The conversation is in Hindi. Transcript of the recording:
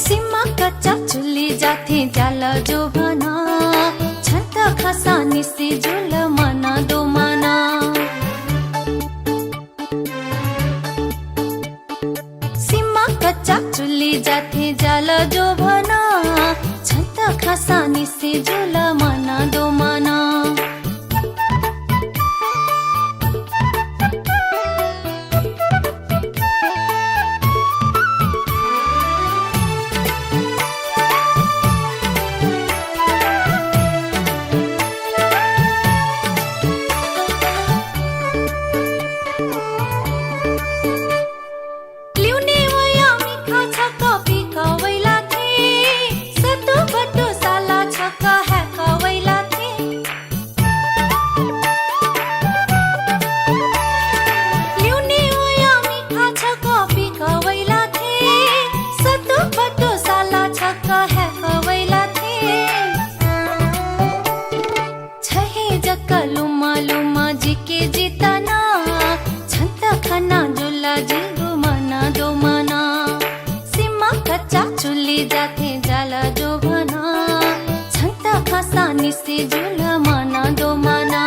सीमा कच्चा चुल्ली जाथे जाला जो बना छत खसा निसी जुल मना दो मना सीमा कच्चा चुल्ली जाथे जाला जो बना छत खसा निसी जुल मना दो मना लुमा लुमा जी के जीतना छत खना जुला जी मना दो मना सीमा कच्चा चुल्ली जाथे जाला जो बना छत खसा निसी जुला मना दो मना